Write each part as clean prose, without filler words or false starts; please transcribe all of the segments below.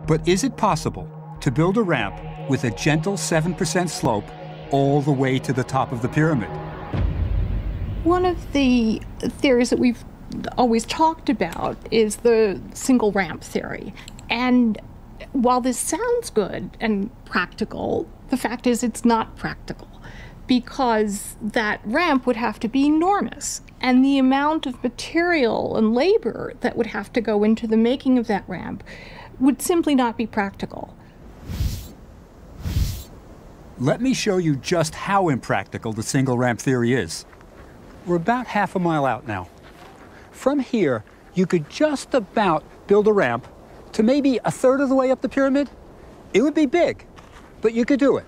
But is it possible to build a ramp with a gentle 7% slope all the way to the top of the pyramid? One of the theories that we've always talked about is the single ramp theory. And while this sounds good and practical, the fact is it's not practical, because that ramp would have to be enormous. And the amount of material and labor that would have to go into the making of that ramp would simply not be practical. Let me show you just how impractical the single ramp theory is. We're about half a mile out now. From here, you could just about build a ramp to maybe a third of the way up the pyramid. It would be big, but you could do it.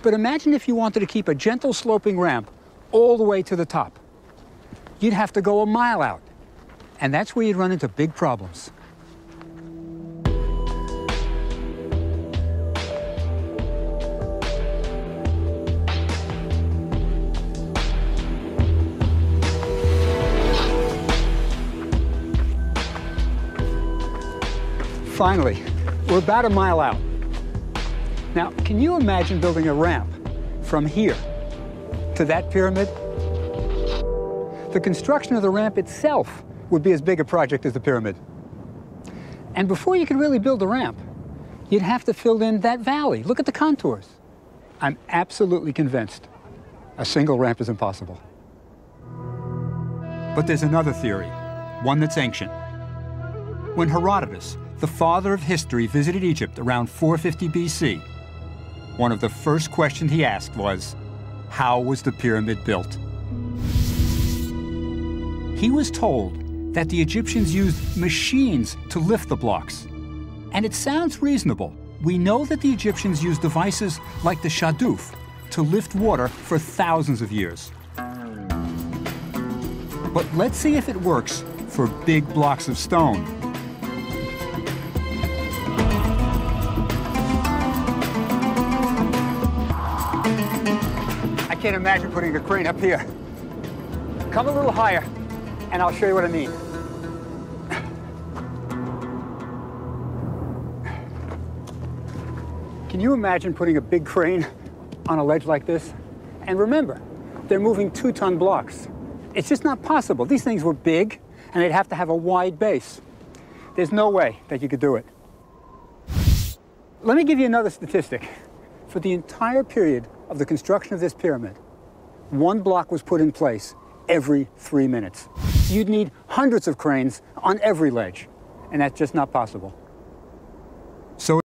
But imagine if you wanted to keep a gentle sloping ramp all the way to the top. You'd have to go a mile out, and that's where you'd run into big problems. Finally, we're about a mile out. Now, can you imagine building a ramp from here to that pyramid? The construction of the ramp itself would be as big a project as the pyramid. And before you could really build the ramp, you'd have to fill in that valley. Look at the contours. I'm absolutely convinced a single ramp is impossible. But there's another theory, one that's ancient. When Herodotus, the father of history, visited Egypt around 450 BC, one of the first questions he asked was, how was the pyramid built? He was told that the Egyptians used machines to lift the blocks. And it sounds reasonable. We know that the Egyptians used devices like the shaduf to lift water for thousands of years. But let's see if it works for big blocks of stone. I can't imagine putting a crane up here. Come a little higher, and I'll show you what I mean. Can you imagine putting a big crane on a ledge like this? And remember, they're moving 2-ton blocks. It's just not possible. These things were big, and they'd have to have a wide base. There's no way that you could do it. Let me give you another statistic. For the entire period of the construction of this pyramid, 1 block was put in place every 3 minutes. You'd need hundreds of cranes on every ledge, and that's just not possible.